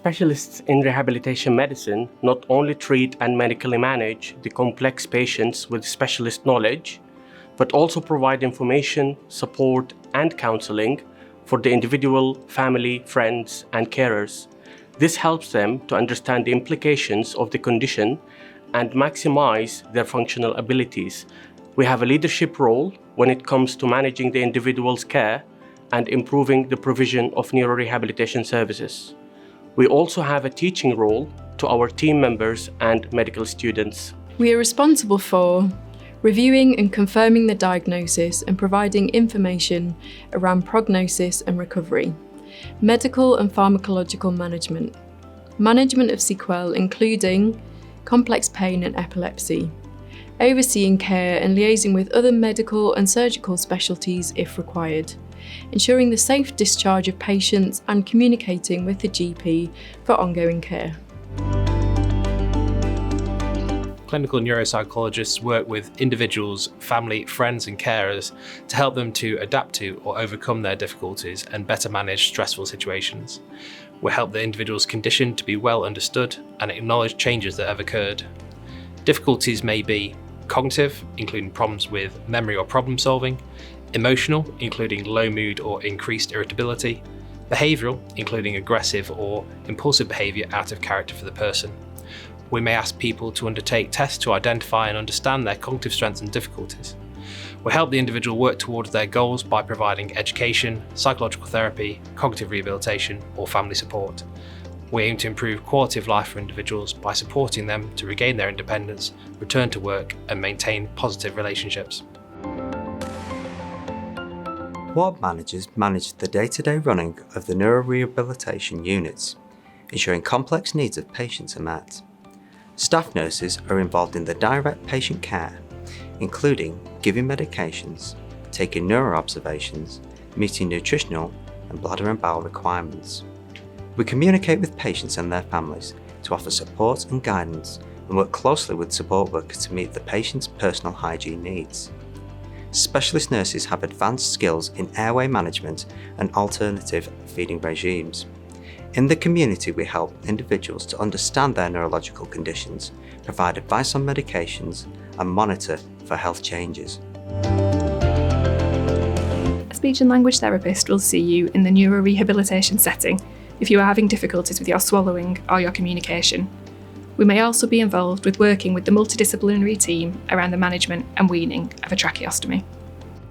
Specialists in rehabilitation medicine not only treat and medically manage the complex patients with specialist knowledge, but also provide information, support, and counseling for the individual, family, friends, and carers. This helps them to understand the implications of the condition and maximize their functional abilities. We have a leadership role when it comes to managing the individual's care and improving the provision of neurorehabilitation services. We also have a teaching role to our team members and medical students. We are responsible for reviewing and confirming the diagnosis and providing information around prognosis and recovery, medical and pharmacological management, management of sequelae including complex pain and epilepsy, overseeing care and liaising with other medical and surgical specialties if required, ensuring the safe discharge of patients and communicating with the GP for ongoing care. Clinical neuropsychologists work with individuals, family, friends and carers to help them to adapt to or overcome their difficulties and better manage stressful situations. We help the individual's condition to be well understood and acknowledge changes that have occurred. Difficulties may be cognitive, including problems with memory or problem solving, emotional, including low mood or increased irritability, behavioural, including aggressive or impulsive behaviour out of character for the person. We may ask people to undertake tests to identify and understand their cognitive strengths and difficulties. We help the individual work towards their goals by providing education, psychological therapy, cognitive rehabilitation, or family support. We aim to improve quality of life for individuals by supporting them to regain their independence, return to work, and maintain positive relationships. Ward managers manage the day-to-day running of the neurorehabilitation units, ensuring complex needs of patients are met. Staff nurses are involved in the direct patient care, including giving medications, taking neuro observations, meeting nutritional and bladder and bowel requirements. We communicate with patients and their families to offer support and guidance and work closely with support workers to meet the patient's personal hygiene needs. Specialist nurses have advanced skills in airway management and alternative feeding regimes. In the community, we help individuals to understand their neurological conditions, provide advice on medications, and monitor for health changes. A speech and language therapist will see you in the neurorehabilitation setting if you are having difficulties with your swallowing or your communication. We may also be involved with working with the multidisciplinary team around the management and weaning of a tracheostomy.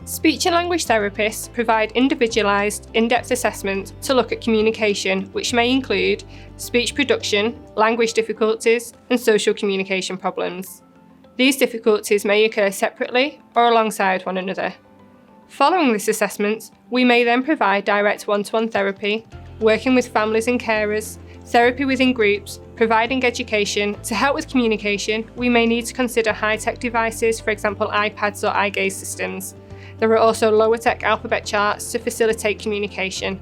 Speech and language therapists provide individualised, in-depth assessment to look at communication, which may include speech production, language difficulties, and social communication problems. These difficulties may occur separately or alongside one another. Following this assessment, we may then provide direct one-to-one therapy, working with families and carers, therapy within groups, providing education. To help with communication, we may need to consider high-tech devices, for example iPads or eye gaze systems. There are also lower-tech alphabet charts to facilitate communication.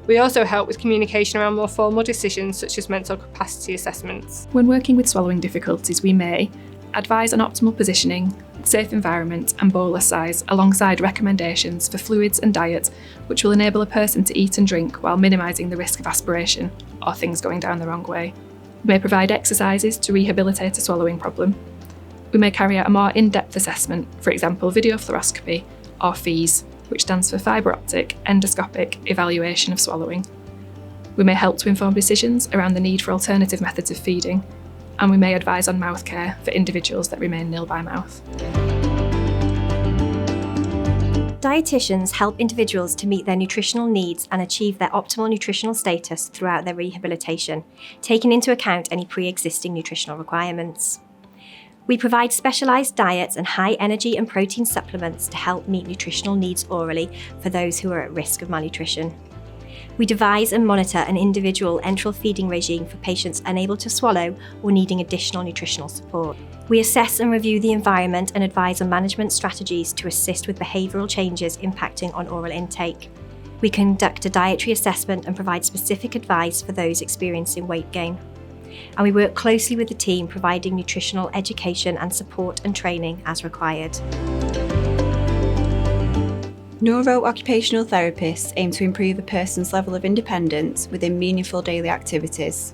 We also help with communication around more formal decisions such as mental capacity assessments. When working with swallowing difficulties, we may advise on optimal positioning, safe environment and bolus size alongside recommendations for fluids and diet which will enable a person to eat and drink while minimising the risk of aspiration or things going down the wrong way. We may provide exercises to rehabilitate a swallowing problem. We may carry out a more in-depth assessment, for example video fluoroscopy or FEES, which stands for Fibre Optic Endoscopic Evaluation of Swallowing. We may help to inform decisions around the need for alternative methods of feeding, and we may advise on mouth care for individuals that remain nil by mouth. Dietitians help individuals to meet their nutritional needs and achieve their optimal nutritional status throughout their rehabilitation, taking into account any pre-existing nutritional requirements. We provide specialised diets and high energy and protein supplements to help meet nutritional needs orally for those who are at risk of malnutrition. We devise and monitor an individual enteral feeding regime for patients unable to swallow or needing additional nutritional support. We assess and review the environment and advise on management strategies to assist with behavioural changes impacting on oral intake. We conduct a dietary assessment and provide specific advice for those experiencing weight gain. And we work closely with the team, providing nutritional education and support and training as required. Neuro-occupational therapists aim to improve a person's level of independence within meaningful daily activities.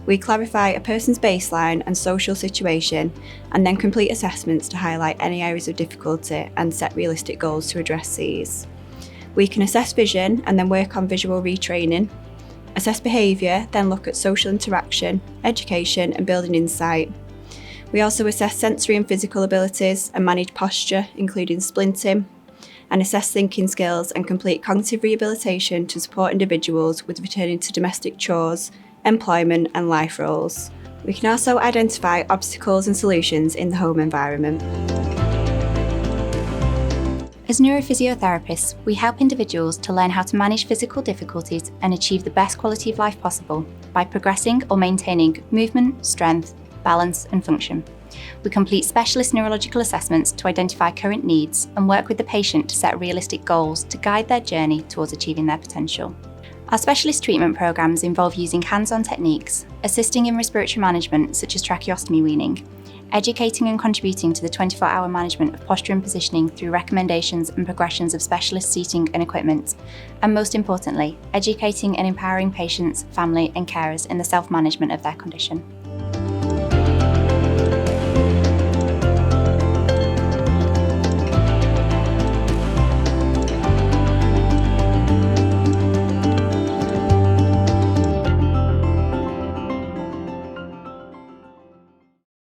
We clarify a person's baseline and social situation and then complete assessments to highlight any areas of difficulty and set realistic goals to address these. We can assess vision and then work on visual retraining, assess behaviour, then look at social interaction, education and building insight. We also assess sensory and physical abilities and manage posture, including splinting, and assess thinking skills and complete cognitive rehabilitation to support individuals with returning to domestic chores, employment and life roles. We can also identify obstacles and solutions in the home environment. As neurophysiotherapists, we help individuals to learn how to manage physical difficulties and achieve the best quality of life possible by progressing or maintaining movement, strength, balance and function. We complete specialist neurological assessments to identify current needs and work with the patient to set realistic goals to guide their journey towards achieving their potential. Our specialist treatment programmes involve using hands-on techniques, assisting in respiratory management such as tracheostomy weaning, educating and contributing to the 24-hour management of posture and positioning through recommendations and progressions of specialist seating and equipment, and most importantly, educating and empowering patients, family and carers in the self-management of their condition.